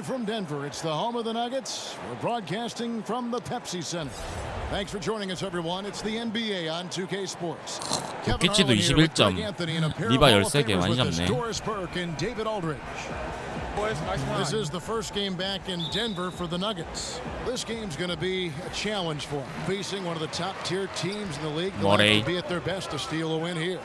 Live from Denver, it's the home of the Nuggets. We're broadcasting from the Pepsi Center. Thanks for joining us, everyone. It's the NBA on 2K Sports. 교체도 21점. 리바 13개 많이 잡네. This is the first game back in Denver for the Nuggets. This game's going to be a challenge for them. Facing one of the top-tier teams in the league, they'll have to be at their best to steal a win here.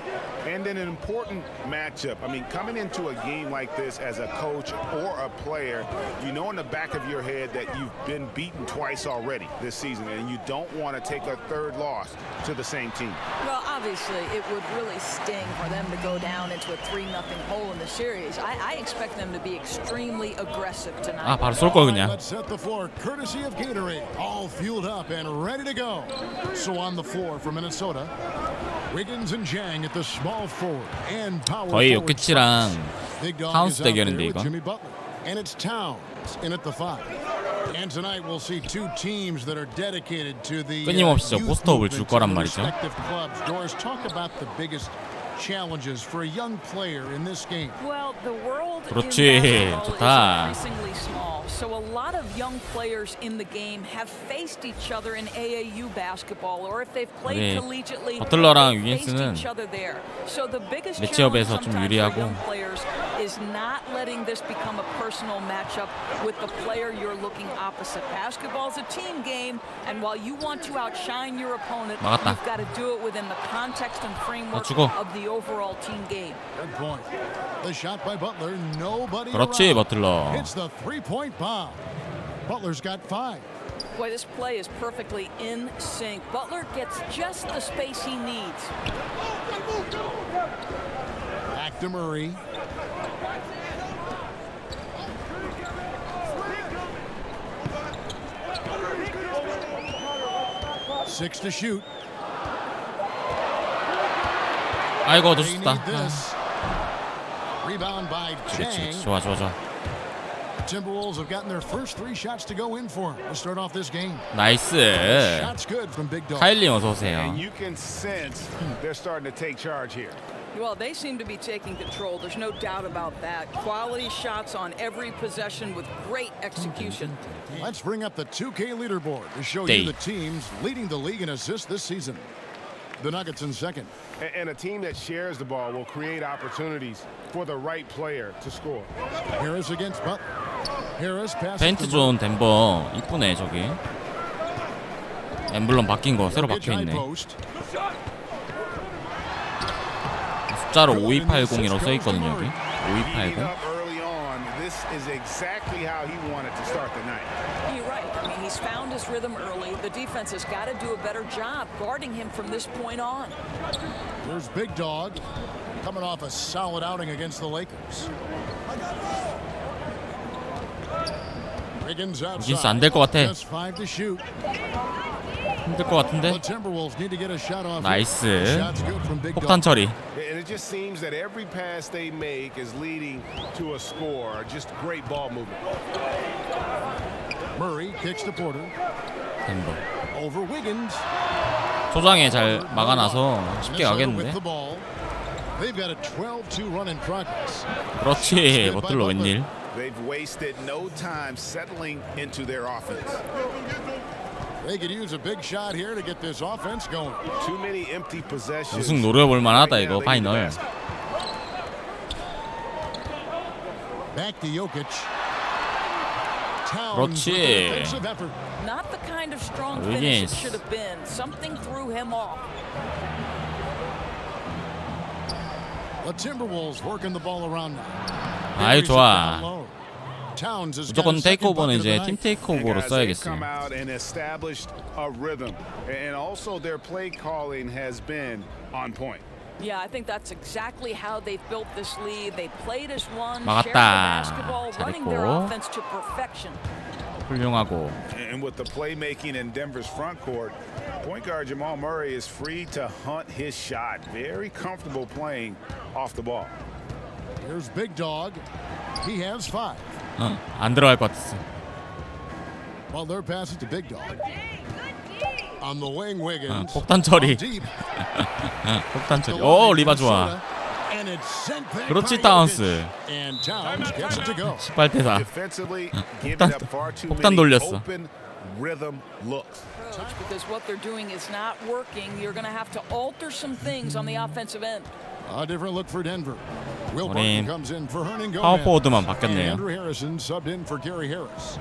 And in an important matchup, I mean, coming into a game like this as a coach or a player, you know in the back of your head that you've been beaten twice already this season, and you don't want to take a third loss to the same team. Well, obviously, it would really sting for them to go down into a 3-0 hole in the series. I expect them to be extremely aggressive tonight. 아, 바로 쏠 걸 그냥. Let's set the floor, courtesy of Gatorade, all fueled up and ready to go. So on the floor for Minnesota, Wiggins and Jang at the small forward and power 거의 forward. 요키치랑 Big Dog 타운스 is out 대결인데 there with 이거. Jimmy Butler, and it's Towns in at the 5. And tonight we'll see two teams that are dedicated to the 끊임없이 저 youth 포스트업을 줄 movement 거란 in their 말이죠. respective clubs. Doris, talk about the biggest challenges for a young player in this game. Well, the world 그렇지, in basketball 좋다. is increasingly small, so a lot of young players in the game have faced each other in AAU basketball, or if they've played collegiately, 버틀러랑 they've faced 위긴스는 each other there. So the biggest challenge 매치업에서 좀 sometimes for 유리하고. young players is not letting this become a personal matchup with the player you're looking opposite. Basketball is a team game, and while you want to outshine your opponent, 막았다. you've got to do it within the context and framework 죽어. of the overall team game. Good point. The shot by Butler, nobody 그렇지, around. 버틀러. It's the three-point bomb. Butler's got 5. Boy, this play is perfectly in sync. Butler gets just the space he needs. Back to Murray. Six to shoot. 아이고, They 놓쳤다. need this. Rebound by Jang. 좋아, 좋아, 좋아. Timberwolves have gotten their first 3 shots to go in for him to start off this game. 나이스. Shots good from Big Dog. 카일리 어서 오세요. And you can sense they're starting to take charge here. Well, they seem to be taking control. There's no doubt about that. Quality shots on every possession with great execution. Let's bring up the 2K leaderboard to show you the teams leading the league in assists this season. The Nuggets in second. And a team that shares the ball will create opportunities for the right player to score. Harris against Butler. Harris passes 페인트 존 덴버 이쁘네 저기. 엠블럼 바뀐 거 새로 박혀 있네. 숫자로 5280이라고 써 있거든요 여기. 5280. This is exactly how he wanted to start the night. You're right. I mean, he's found his rhythm early. The defense has got to do a better job guarding him from this point on. There's Big Dog coming off a solid outing against the Lakers. Wiggins outside. 안 될 것 같아. Just 5 to shoot. 힘들 것 같은데. The Timberwolves need to get a shot off. 나이스. Shots good from Big 폭탄 Dog. 처리. And it just seems that every pass they make is leading to a score. Just great ball movement. Murray kicks to Porter. 덴버. Over Wiggins. 초장에 잘 막아놔서 쉽게 가겠는데. They've got a 12-2 run in progress. 그렇지. 버틀러 웬일. They've wasted no time settling into their offense. They could use a big shot here to get this offense going. Too many empty possessions. 우승 노려볼 만하다 이거 파이널. Back to Jokic. 그렇지. Not the kind of strong finish it should have been. Something threw him off. The Timberwolves working the ball around now. 아이 좋아. 무조건 테이크오버는 이제 팀 테이크오버로 써야겠어요. And established a rhythm, and also their play calling has been on point. Yeah, I think that's exactly how they've built this lead. They played as one, shared the 막았다. basketball, running their 잘했고. offense to perfection. 훌륭하고. And with the playmaking in Denver's front court, point guard Jamal Murray is free to hunt his shot. Very comfortable playing off the ball. Here's Big Dog. He has 5. 안 들어갈 것 같았어. Well, they're passing to Big Dog. On the wing, Wiggins. 폭탄 처리. 폭탄 처리. 오 리바 좋아. And it's sent back 그렇지 by 타운스. Jokic. And Towns gets it to go. 18대4. Defensively, giving up far too 폭탄 many 돌렸어. open rhythm looks. Because what they're doing is not working. You're going to have to alter some things on the offensive end. A different look for Denver. Will 우린 Barton comes in for Hernan Gomez. 파워포워드만 And 바뀌었네요. Andrew Harrison subbed in for Gary Harris.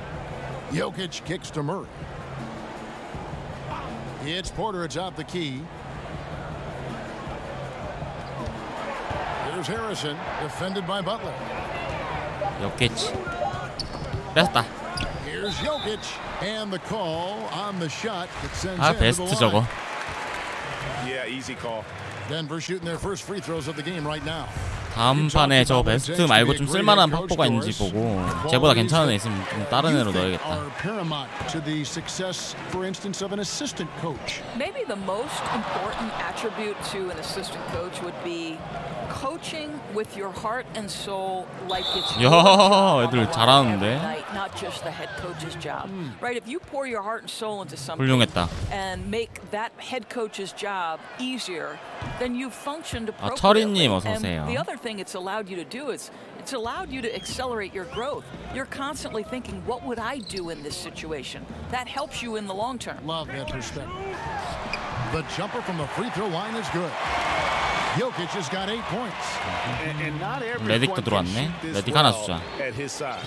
Jokic kicks to Murray. It's Porter atop the key. Here's Harrison, defended by Butler. 역겠지. 뺐다. Here's Jokic, and the call on the shot that sends 아 him to the 베스트 line. 저거. Yeah, easy call. Denver shooting their first free throws of the game right now. 다음 판에 저 베스트 말고 좀 쓸만한 팍포가 있는지 보고 쟤보다 괜찮은 애 있으면 좀 다른 애로 넣어야겠다. Are paramount to the success, for instance, of an assistant coach. Maybe the most important attribute to an assistant coach would be coaching with your heart and soul like it's your job 애들 잘하는데. night, not just the head coach's job. Right? If you pour your heart and soul into something 훌륭했다. and make that head coach's job easier, then you functioned appropriately. 철이님 어서 오세요. And the other thing it's allowed you to do is it's allowed you to accelerate your growth. You're constantly thinking, what would I do in this situation? That helps you in the long term. Love that perspective. The jumper from the free throw line is good. Jokic has got 8 points. And not everyone 레딕도 can 들어왔네. shoot this 레딕 하나 well 주자. at his size.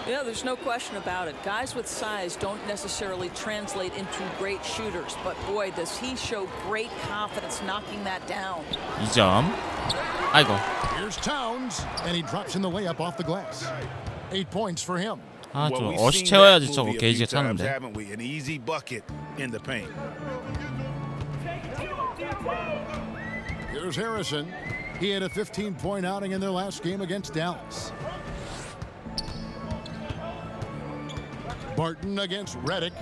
Yeah, there's no question about it. Guys with size don't necessarily translate into great shooters, but boy, does he show great confidence knocking that down. 2점. 아이고. Here's Towns, and he drops in the layup off the glass. 8 points for him. 아, Well, 저 we've 어시 seen 채워야지 that 저거 movie a 게이지가 few times, 차는데. haven't we? An easy bucket in the paint. Here's Harrison. He had a 15-point outing in their last game against Dallas. Barton against Redick.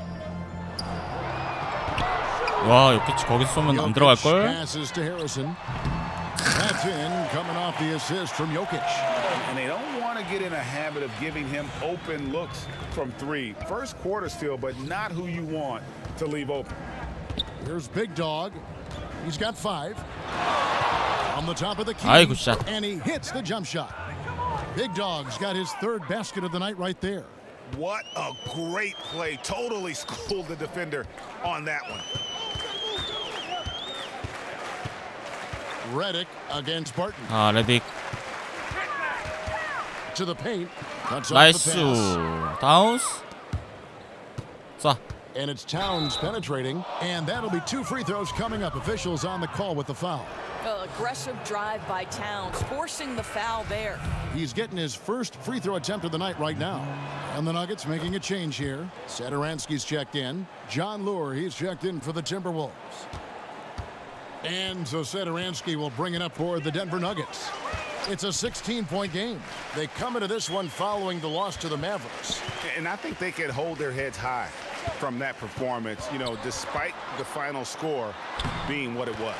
와, 역겠지. 거기서 쏘면 안 들어갈 걸. Passes to Harrison. That's in, coming off the assist from Jokic. And they don't want to get in a habit of giving him open looks from three. First quarter still, but not who you want to leave open. Here's Big Dog. He's got 5. On the top of the key. 아이고 샷. And he hits the jump shot. Big Dog's got his 3rd basket of the night right there. What a great play. Totally schooled the defender on that one. Redick against Barton. 아, 레딕. To the paint. Cuts off 나이스. the pass. 다운스. 쏴. And it's Towns penetrating. And that'll be 2 free throws coming up. Officials on the call with the foul. Aggressive drive by Towns, forcing the foul there. He's getting his first free throw attempt of the night right now. And the Nuggets making a change here. Satoransky's checked in. John Lure, he's checked in for the Timberwolves. And so Satoransky will bring it up for the Denver Nuggets. It's a 16-point game. They come into this one following the loss to the Mavericks. And I think they can hold their heads high from that performance, you know, despite the final score being what it was.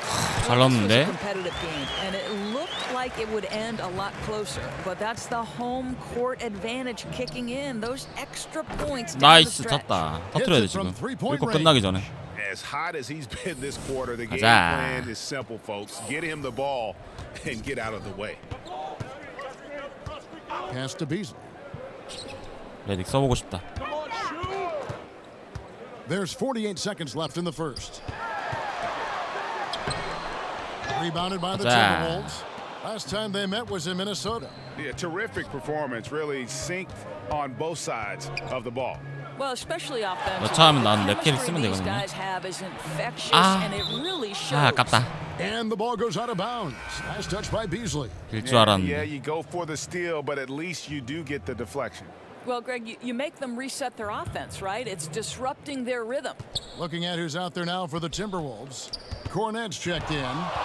잘 This was a 넣었는데. competitive game, and it looked like it would end a lot closer. But that's the home court advantage kicking in. Those extra points down the 나이스. stretch. 쳤다. 터뜨려야 돼 지금. 이거 끝나기 전에. As hot as he's been this quarter, the game 가자. plan is simple, folks. Get him the ball and get out of the way. Pass to Beasley. 레딕 써보고 싶다. There's 48 seconds left in the first. Rebounded by the Timberwolves. Last time they met was in Minnesota. Yeah, terrific performance. Really synced on both sides of the ball. Well, especially offensively. 여차하면 난 The 랩캐리 chemistry 쓰면 these 되거든요. guys have is infectious, 아. and it really shows. 아, 아깝다. And the ball goes out of bounds. Nice touch by Beasley. 길 줄 Yeah, 알았는데. you go for the steal, but at least you do get the deflection. Well, Greg, you make them reset their offense, right? It's disrupting their rhythm. Looking at who's out there now for the Timberwolves. Cornette's checked in,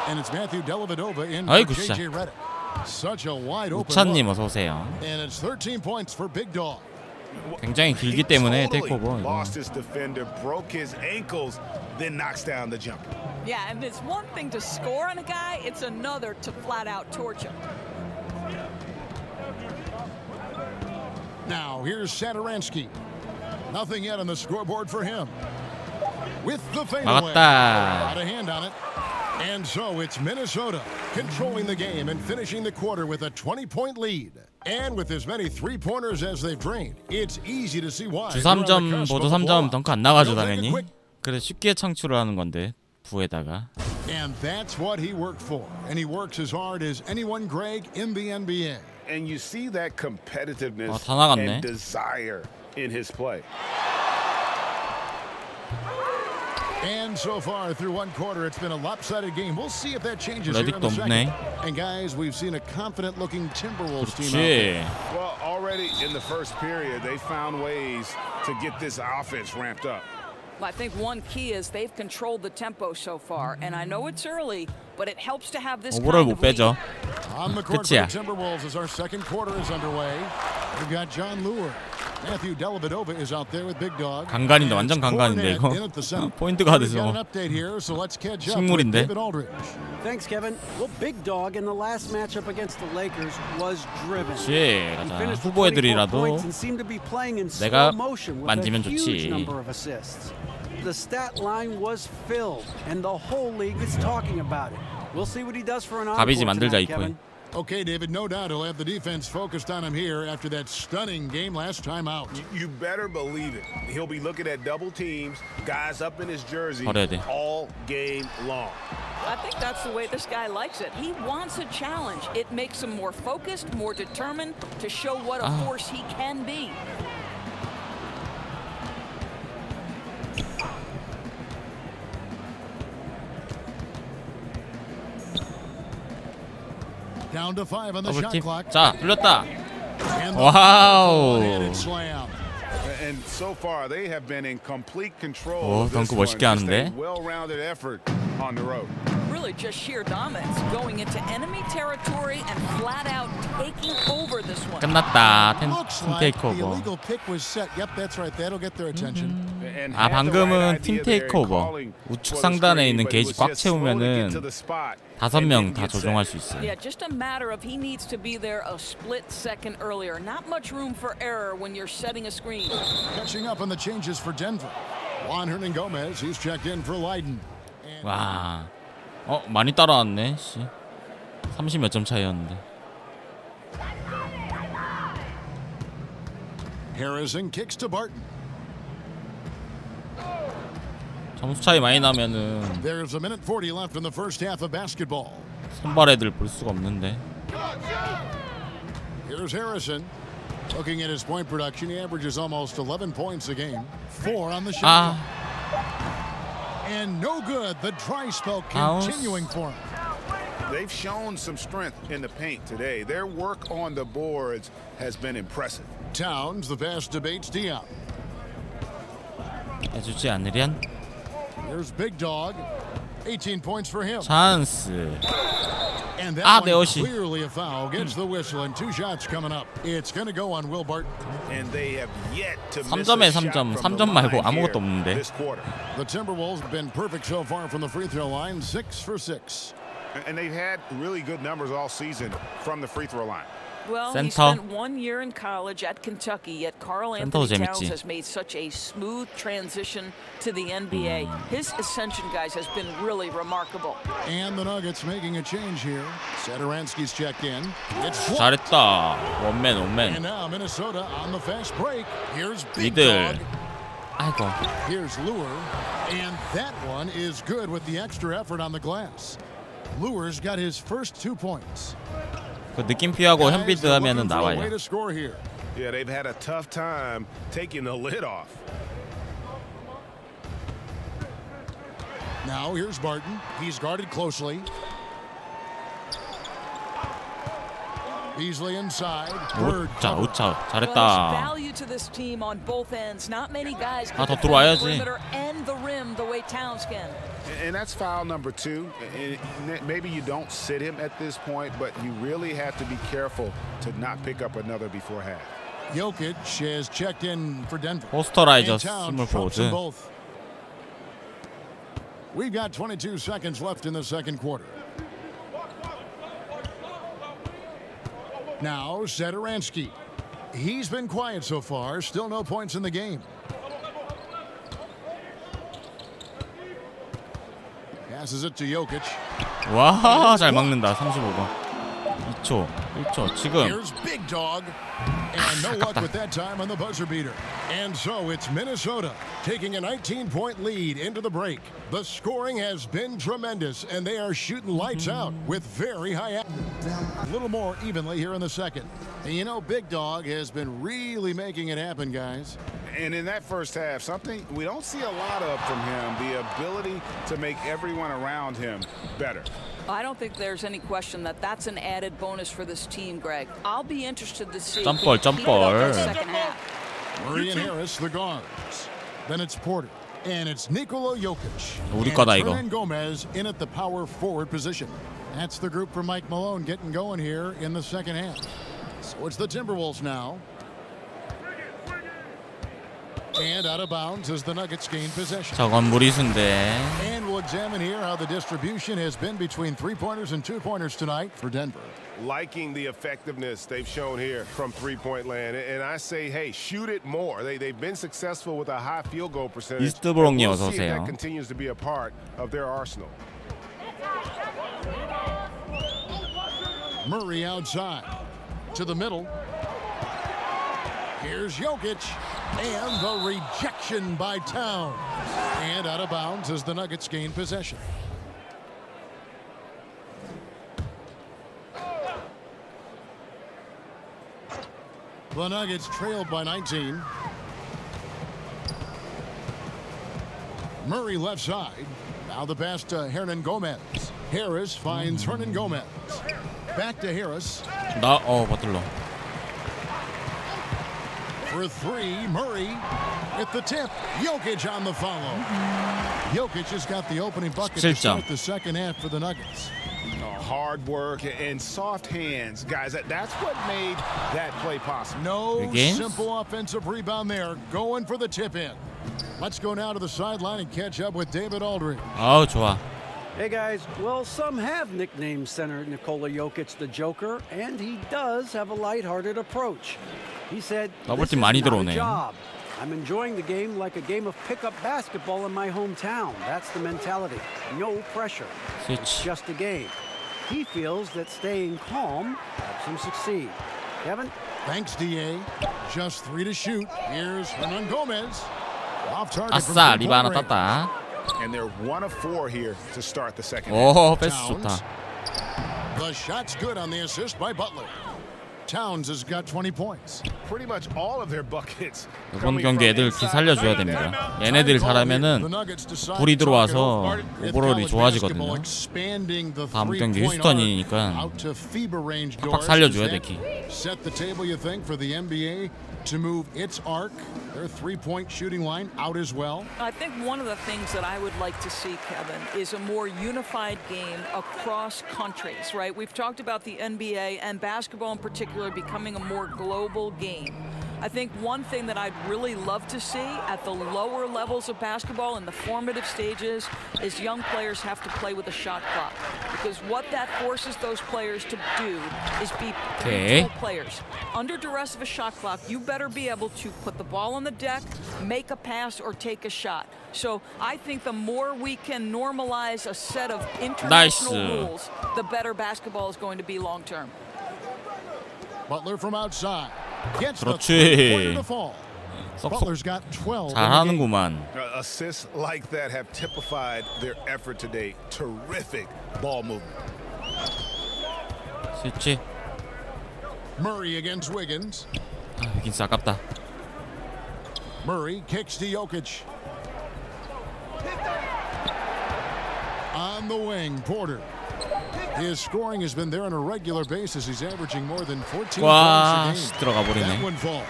and it's Matthew Dellavedova in for 아이고, J.J. 진짜. Redick. Such a wide open 우찬님 look. 어서 오세요. And it's 13 points for Big Dog. 굉장히 길기 때문에 테이크오버 이거. Lost his defender, broke his ankles, then knocks down the jumper. Yeah, and it's one thing to score on a guy, it's another to flat out torch him. Now here's Satoransky. Nothing yet on the scoreboard for him. With the fadeaway. 막았다. Got a hand on it. And so it's Minnesota controlling the game and finishing the quarter with a 20-point lead. And with as many three-pointers as they've drained, it's easy to see why. 주 3점, 보조 3점 덩크 안 나가죠 당연히. 그래 쉽게 창출을 하는 건데 부에다가. And that's what he worked for. And he works as hard as anyone, Greg, in the NBA. And you see that competitiveness 다 나갔네. and desire in his play. And so far through one quarter, it's been a lopsided game. We'll see if that changes here in the second. And guys, we've seen a confident-looking Timberwolves team out there. Well, already in the first period, they found ways to get this offense ramped up. I think one key is they've controlled the tempo so far, and I know it's early, but it helps to have this kind of lead. On the court for the Timberwolves as our second quarter is underway. We've got John Lure. Matthew Dellavedova is out there with Big Dog. 강간인데 완전 강간인데 이거. 포인트가드에서 식물인데. Thanks, Kevin. Well, Big Dog in the last matchup against the Lakers was driven. 가자. 후보애들이라도 내가 만지면 좋지. The stat line was filled, and the whole league is talking about it. We'll see what he does for an 가비지 encore 만들자 tonight, Kevin. Okay, David, no doubt he'll have the defense focused on him here after that stunning game last time out. You better believe it. He'll be looking at double teams, guys up in his jersey all game long. I think that's the way this guy likes it. He wants a challenge. It makes him more focused, more determined to show what a force he can be. Down to 5 on the shot clock. 자, 돌렸다. 와우. And so far they have been in complete control of this 덩크 one. 멋있게 하는데. Well-rounded effort on the road. Really just sheer dominance, going into enemy territory and flat out taking over this one. 끝났다. Looks 팀 like the 테이크오버. illegal pick was set. Yep, that's right. That'll get their attention. 아 방금은 팀 테이크오버. 우측 상단에 있는 게이지 꽉 채우면은 5명 다 조종할 수 있어요. Yeah, just a matter of he needs to be there a split second earlier. Not much room for error when you're setting a screen. Catching up on the changes for Denver. Juan Hernangomez, he's checked in for Leiden. 와, 많이 따라왔네. 씨, 30 몇 점 차이였는데. Harrison kicks to Barton. 점수 차이 많이 나면은 There's a minute 40 left in the first half of basketball. 선발 애들 볼 수가 없는데. Here's Harrison. Looking at his point production, he averages almost 11 points a game. 4 on the shot. And no good. The dry spell continuing for him. They've shown some strength in the paint today. Their work on the boards has been impressive. Towns, the pass debates Dion. 해주지 않으련. Here's Big Dog. 18 points for him. 찬스. And that one 네오시. clearly a foul. Gets the whistle and 2 shots coming up. It's going to go on Will Barton. And they have yet to miss 3점에 a shot 3점. from 3점 the 말고 line 아무것도 here 없는데. this quarter. The Timberwolves have been perfect so far from the free throw line. 6 for 6. And they've had really good numbers all season from the free throw line. Well, he spent 1 year in college at Kentucky, yet Karl Anthony Towns has made such a smooth transition to the NBA. His ascension, guys, has been really remarkable. And the Nuggets making a change here. Satoransky's checked in. 잘했다. 원맨. And now Minnesota on the fast break. Here's Big Dog. 미들. 아이고. Here's Lure. And that one is good with the extra effort on the glass. Lure's got his first 2 points. 그 느낌 피하고 현비드 하면은 나와요. Yeah, they've had a tough time taking the lid off. Now here's Barton. He's guarded closely. Beasley inside. 우차 잘했다. Value to this team on both ends. Not many guys can 더 defend the 들어와야지. perimeter and the rim the way Towns can. And that's foul number 2. And maybe you don't sit him at this point, but you really have to be careful to not pick up another before half. Jokic has checked in for Denver. 포스터라이저 스몰 포워드. We've got 22 seconds left in the second quarter. Now Satoransky. He's been quiet so far. Still no points in the game. Passes it to Jokic. 와, 잘 막는다. 35번. 2초, 1초. 지금. Here's Big Dog. And no luck with that time on the buzzer beater. And so it's Minnesota taking a 19-point lead into the break. The scoring has been tremendous, and they are shooting lights out with very high. A little more evenly here in the second. And you know, Big Dog has been really making it happen, guys. And in that first half, something we don't see a lot of from him, the ability to make everyone around him better. I don't think there's any question that that's an added bonus for this team, Greg. I'll be interested to see 점볼, if he keep it up 점볼. in the second half. Murray and Harris, the guards. Then it's Porter. And it's Nikola Jokic. 우리 거다, And 이거. Hernan Gomez in at the power forward position. That's the group for Mike Malone getting going here in the second half. So it's the Timberwolves now. And out of bounds as the Nuggets gain possession. 저건 무리수인데. And we'll examine here how the distribution has been between three-pointers and two-pointers tonight for Denver. Liking the effectiveness they've shown here from three-point land. And I say, hey, shoot it more. They've been successful with a high field goal percentage. 이스트브롱님 We'll 어서 see if 오세요. that continues to be a part of their arsenal. Murray outside to the middle. Here's Jokic. And the rejection by Towns. And out of bounds as the Nuggets gain possession. The Nuggets trailed by 19. Murray left side. Now the pass to Hernan Gomez. Harris finds Hernan Gomez. Back to Harris. 버틀러. For three, Murray at the tip. Jokic on the follow. Jokic has got the opening bucket to start the second half for the Nuggets. Hard work and soft hands, guys. That's what made that play possible. No simple offensive rebound there. Going for the tip in. Let's go now to the sideline and catch up with David Aldridge. 아우, 좋아. Hey guys, well, some have nicknamed center Nikola Jokic the Joker, and he does have a lighthearted approach. He said, "This is 많이 not a 들어오네요. job. I'm enjoying the game like a game of pickup basketball in my hometown. That's the mentality. No pressure. It's just a game." He feels that staying calm helps him succeed. Kevin? Thanks, DA. Just 3 to shoot. Here's Hernan Gomez. Off target. 아싸, 리바 하나 땄다. And they're 1 of 4 here to start the second. 오, 패스 좋다. The shot's good on the assist by Butler. Towns has got 20 points. Pretty much all of their buckets. 이번 경기 애들 기 살려줘야 됩니다. 얘네들이 잘하면은 불이 들어와서 오버롤이 좋아지거든요. 다음 경기 휴스턴이니까 팍팍 살려줘야 돼, 기. Set the table, you think, for the NBA to move its arc, their three-point shooting line out as well? I think one of the things that I would like to see, Kevin, is a more unified game across countries, right? We've talked about the NBA and basketball in particular becoming a more global game. I think one thing that I'd really love to see at the lower levels of basketball in the formative stages is young players have to play with a shot clock. Because what that forces those players to do is be control players. Under duress of a shot clock, you better be able to put the ball on the deck, make a pass, or take a shot. So I think the more we can normalize a set of international rules, the better basketball is going to be long term. Butler from outside. Gets 그렇지. the fall. Butler's got 12. 잘하는구만. Assists like that have typified their effort today. Terrific ball movement. 스위치. Murray against Wiggins. 아, 위긴스 아깝다. Murray kicks to Jokic. On the wing, Porter. His scoring has been there on a regular basis. He's averaging more than 14 와, points a game. 들어가 버리네. That one falls.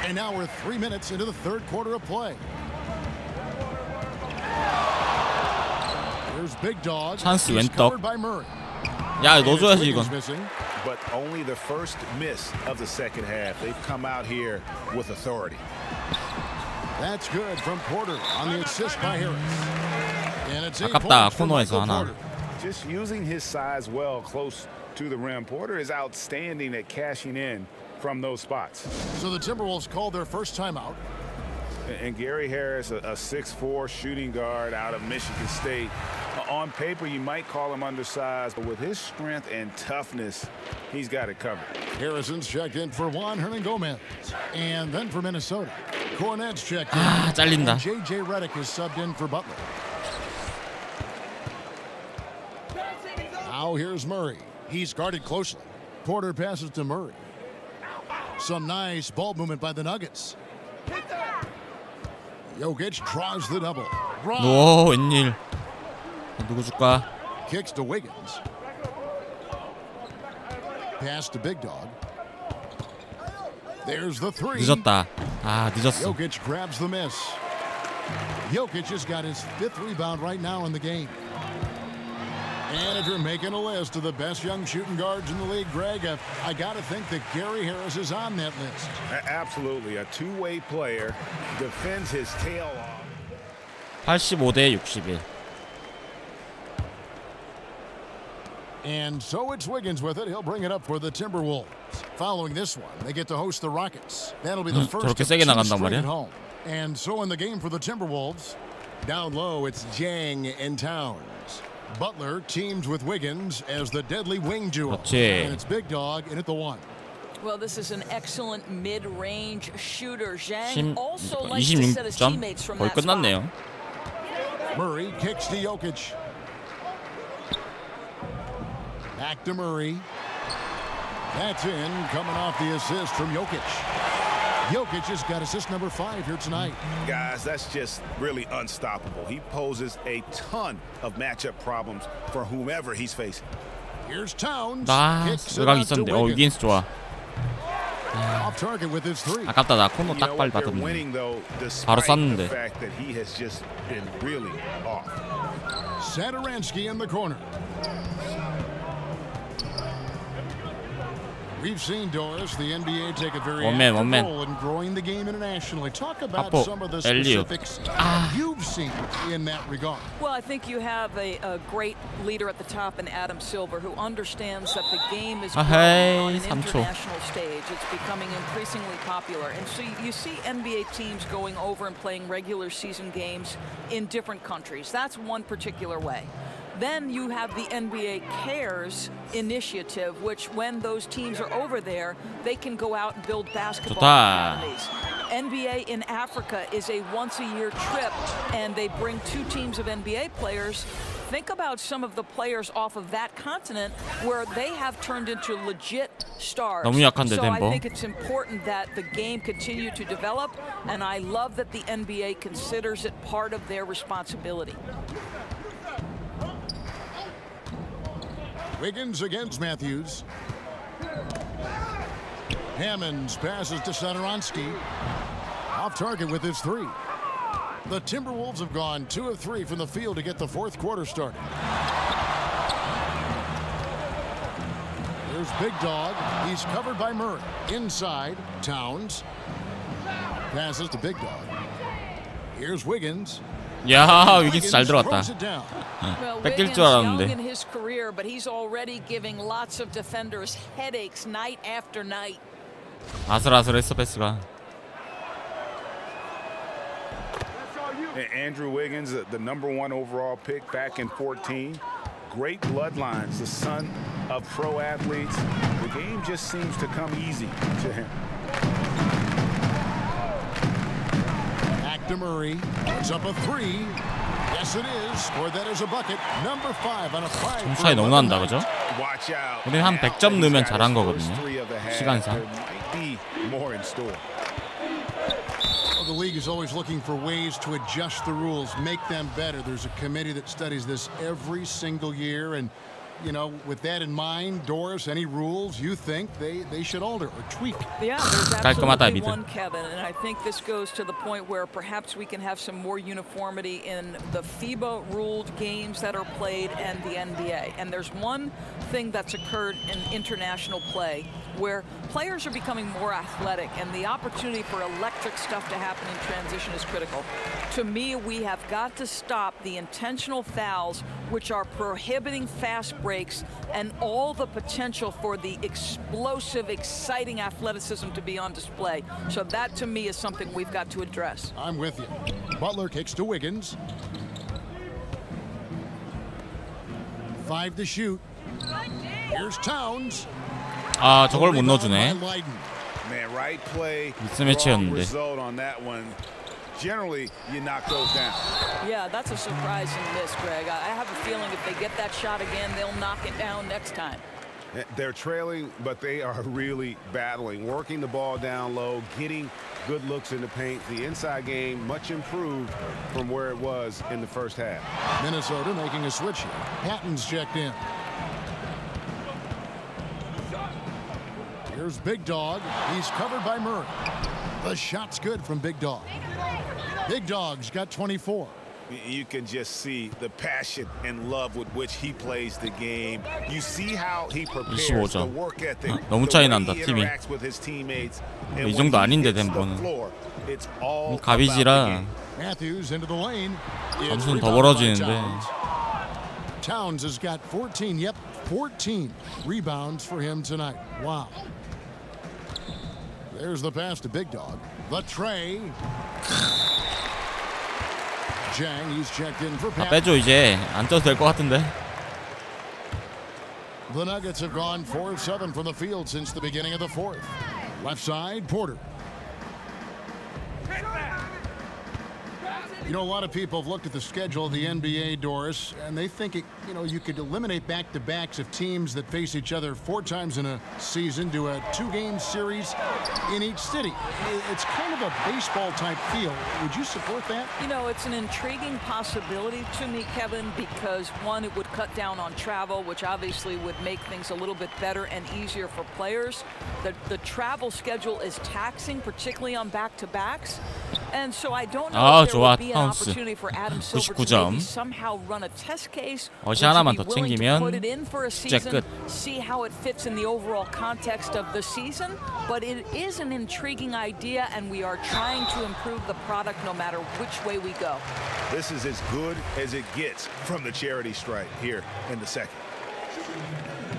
And now we're 3 minutes into the third quarter of play. There's Big Dog. 찬스 He's 왼떡. covered by Murray. 야, 넣어줘야지 이건. But only the first miss of the second half. They've come out here with authority. That's good from Porter on the assist by Harris. And it's 8 아깝다, points for 코너에서 Michael 하나. Porter. Just using his size well close to the rim. Porter is outstanding at cashing in from those spots. So the Timberwolves called their first timeout. And Gary Harris, a 6'4" shooting guard out of Michigan State, On paper, you might call him undersized, but with his strength and toughness, he's got it covered. Harrison's checked in for Juan Hernangomez. And then for Minnesota, Cornette's checked in. 잘린다. And J.J. Redick is subbed in for Butler. Now here's Murray. He's guarded closely. Porter passes to Murray. Some nice ball movement by the Nuggets. Jokic draws the double. 오, 웬일. 누구 줄까? Kicks to Wiggins. Pass to Big Dog. There's the three. 늦었다. 아, 늦었어. Jokic grabs the miss. Jokic has got his 5th rebound right now in the game. And if you're making a list of the best young shooting guards in the league, Greg, I got to think that Gary Harris is on that list. Absolutely. A two-way player, defends his tail off. 85대 61. And so it's Wiggins with it. He'll bring it up for the Timberwolves. Following this one, they get to host the Rockets. That'll be the first 저렇게 of 세게 2 나간단 straight 말이야? at home. And so in the game for the Timberwolves, down low, it's Jang and Towns. Butler teams with Wiggins as the deadly wing duo. 그렇지. And it's Big Dog in at the 1. Well, this is an excellent mid-range shooter. Zhang also likes to set his 26점. teammates from 거의 that spot. 끝났네요. Murray kicks to Jokic. Back to Murray. That's in, coming off the assist from Jokic. Jokic has got assist number 5 here tonight. Guys, that's just really unstoppable. He poses a ton of matchup problems for whomever he's facing. Here's Towns. 나 Kicks it 외곽 out to 있었는데. Wiggins. 이긴스 좋아. Off target with his 3. 아깝다. 나 코너 You 딱 know 빨리 what? They're 받았는데. winning though, 바로 despite the 쐈는데. fact that he has just been really off. Satoransky in the corner. We've seen, Doris, the NBA take a very active role in growing the game internationally. Talk about some of the specifics you've seen in that regard. Well, I think you have a great leader at the top in Adam Silver who understands that the game is growing on an international stage. It's becoming increasingly popular. And so you see NBA teams going over and playing regular season games in different countries. That's one particular way. Then you have the NBA Cares initiative, which when those teams are over there, they can go out and build basketball academies. NBA in Africa is a once-a-year trip, and they bring 2 teams of NBA players. Think about some of the players off of that continent where they have turned into legit stars. 너무 약한데, so I 덴버. think it's important that the game continue to develop, and I love that the NBA considers it part of their responsibility. Wiggins against Matthews. Hammonds passes to Satoransky. Off target with his 3. The Timberwolves have gone 2 of 3 from the field to get the 4th quarter started. Here's Big Dog. He's covered by Murray. Inside, Towns. Passes to Big Dog. Here's Wiggins. 야, 위기스 잘 들어왔다. Well, 뺏길 Wiggins 줄 알았는데. young in his career, but he's already giving lots of defenders headaches night after night. 아슬아슬했어 패스가. Andrew Wiggins, the #1 overall pick back in 14. Great bloodlines, the son of pro athletes. The game just seems to come easy to him. Back to Murray. It's up a 3. Yes, it is. Or that is a bucket. Number 5 on a 5. 점 차이 너무 난다, 그죠? 우리는 한 100점 넣으면 잘한 거거든요. 시간상. More in store. Well, the league is always looking for ways to adjust the rules, make them better. There's a committee that studies this every single year, and you know, with that in mind, Doris, any rules you think they should alter or tweak? Yeah, there's absolutely one, Kevin, and I think this goes to the point where perhaps we can have some more uniformity in the FIBA-ruled games that are played and the NBA. And there's one thing that's occurred in international play where players are becoming more athletic, and the opportunity for electric stuff to happen in transition is critical. To me, we have got to stop the intentional fouls, which are prohibiting fast breaks and all the potential for the explosive, exciting athleticism to be on display. So that, to me, is something we've got to address. I'm with you. Butler kicks to Wiggins. 5 to shoot. Here's Towns. 아, 저걸 못 넣어주네. Man, right play, 미스매치였는데. result on that one. Generally, you knock those down. Yeah, that's a surprising miss, Greg. I have a feeling if they get that shot again, they'll knock it down next time. They're trailing, but they are really battling, working the ball down low, getting good looks in the paint. The inside game much improved from where it was in the first half. Minnesota making a switch here. Patton's checked in. Here's Big Dog. He's covered by Murray. The shot's good from Big Dog. Big Dog's got 24. You can just see the passion and love with which he plays the game. You see how he prepares, the work ethic, 너무 차이 난다, 팀이. 이 정도 아닌데 덴버는. 가비지라 점수는 더 벌어지는데. Towns has got 14. Yep, 14 rebounds for him tonight. Wow. There's the pass to Big Dog. The tray. Jang, he's checked in for 아, 빼줘 이제. 안 떠도 될 것 같은데. The Nuggets have gone 4 of 7 from the field since the beginning of the fourth. Left side, Porter. You know, a lot of people have looked at the schedule of the NBA, Doris, and they think you could eliminate back-to-backs of teams that face each other 4 times in a season, do a 2-game series in each city. It's kind of a baseball-type feel. Would you support that? You know, it's an intriguing possibility to me, Kevin, because one, it would cut down on travel, which obviously would make things a little bit better and easier for players. The travel schedule is taxing, particularly on back-to-backs. And so I don't know if there would be an opportunity for Adam Silver to maybe somehow run a test case. 어시 하나만 더 put 챙기면 it in for a 진짜 season, 끝. see how it fits in the overall context of the season. But it is an intriguing idea, and we are trying to improve the product no matter which way we go. This is as good as it gets from the charity stripe here in the second.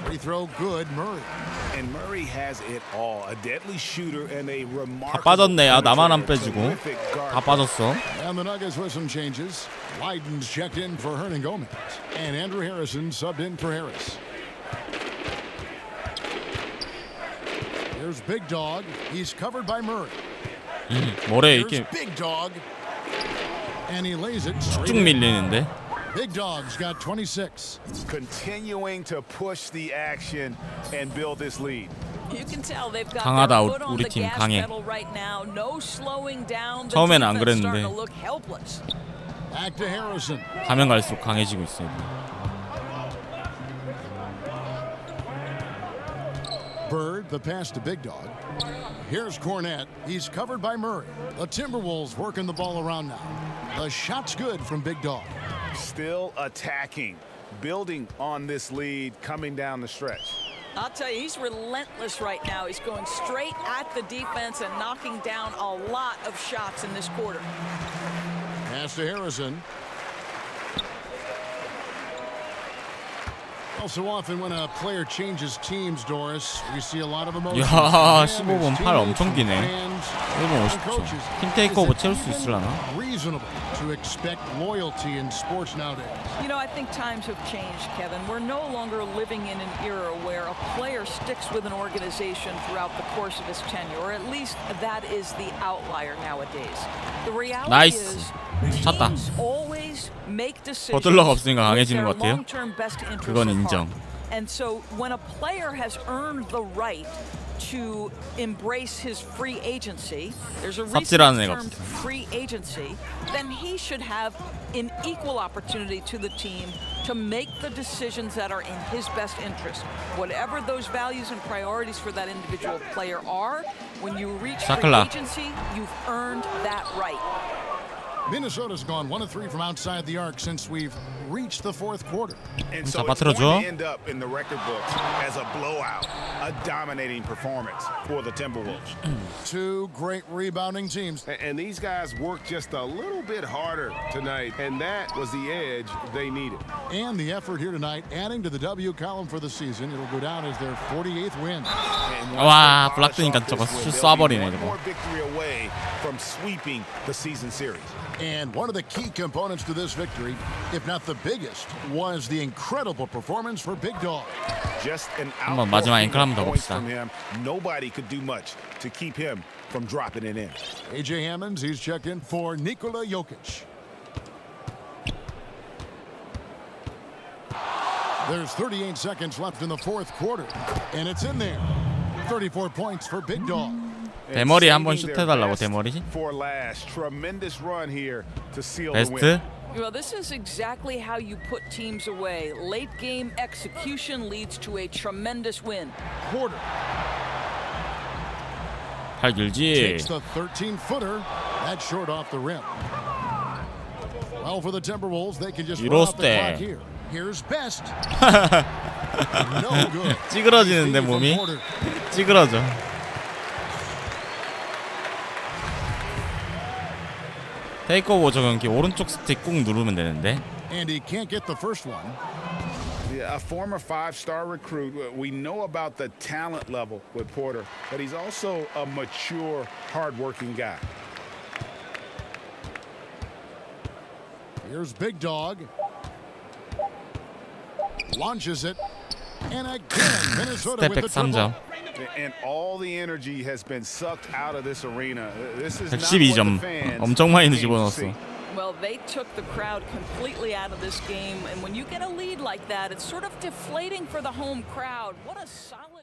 Free throw good, Murray. And Murray has it all. A deadly shooter and a 다 remarkable. 빠졌네. 아, 나만 안 빼주고. 다 빠졌어. And the Nuggets with some changes. Wyden's checked in for Hernan Gomez. And Andrew Harrison subbed in for Harris. Here's Big Dog. He's covered by Murray. 뭐래 Here's 이게 Big Dog. And he lays it 쭉 straight in. 밀리는데. Big Dog's got 26. Continuing to push the action and build this lead. You can tell they've got 강하다, their foot on 우리 the 팀 gas 강해. pedal right now. No slowing down. The 처음에는 안 defense 그랬는데. starting to look helpless. Back to Harrison. 가면 갈수록 강해지고 있어요. Bird, the pass to Big Dog. Here's Cornette. He's covered by Murray. The Timberwolves working the ball around now. The shot's good from Big Dog. Still attacking, building on this lead coming down the stretch. I'll tell you, he's relentless right now. He's going straight at the defense and knocking down a lot of shots in this quarter. Pass to Harrison. So often when a player changes teams, Doris, we see a lot of emotion. 야, 15번 팔 엄청 기네. 1분 50초. 팀 테이크오버 채울 수 있으려나? Reasonable to expect loyalty in sports nowadays. You know, I think times have changed, Kevin. We're no longer living in an era where a player sticks with an organization throughout the course of his tenure, or at least that is the outlier nowadays. The reality is teams always make decisions 버틀러가 없으니까 with 강해지는 their 것 같아요. long-term best interest 그건 at 인정. heart. And so when a player has earned the right to embrace his free agency, there's a reason 삽질하는 it's 애가 termed 없어. free agency, then he should have an equal opportunity to the team to make the decisions that are in his best interest. Whatever those values and priorities for that individual player are, when you reach free agency, you've earned that right. Minnesota's gone 1 of 3 from outside the arc since we've reached the fourth quarter. And so it's going to end up in the record books as a blowout, a dominating performance for the Timberwolves. 2 great rebounding teams. And these guys worked just a little bit harder tonight, and that was the edge they needed. And the effort here tonight, adding to the W column for the season. It'll go down as their 48th win. 와, 블락 뜨니까 저거 슛 쏴버리네 저거. More victory away from sweeping the season series. And one of the key components to this victory, if not the biggest, was the incredible performance for Big Dog. Just an 한번 마지막 앵글 한번 더 points 봅시다. from him. Nobody could do much to keep him from dropping it in. A.J. Hammonds, he's checked in for Nikola Jokic. There's 38 seconds left in the fourth quarter, and it's in there. 34 points for Big Dog. 대머리 한번 슛해달라고 대머리. 베스트. Well, this is exactly how you put teams away. Late game execution leads to a tremendous win. Porter 팔 길지. takes the 13-footer. That's short off the rim. Well, for the Timberwolves, they can just run off the clock here. Here's Best. No good. 찌그러지는데 몸이. 찌그러져. 테이크오버 적용기 오른쪽 스틱 꾹 누르면 되는데. And he can't get the first one. A former 5-star recruit, we know about the talent level with Porter, but he's also a mature, hard-working guy. Here's Big Dog. Launches it. And again, Minnesota with the 스텝백 3점. And all the energy has been sucked out of this arena. This is not 112점. what the fans 엄청 많이 came to 집어넣었어. see. Well, they took the crowd completely out of this game, and when you get a lead like that, it's sort of deflating for the home crowd. What a solid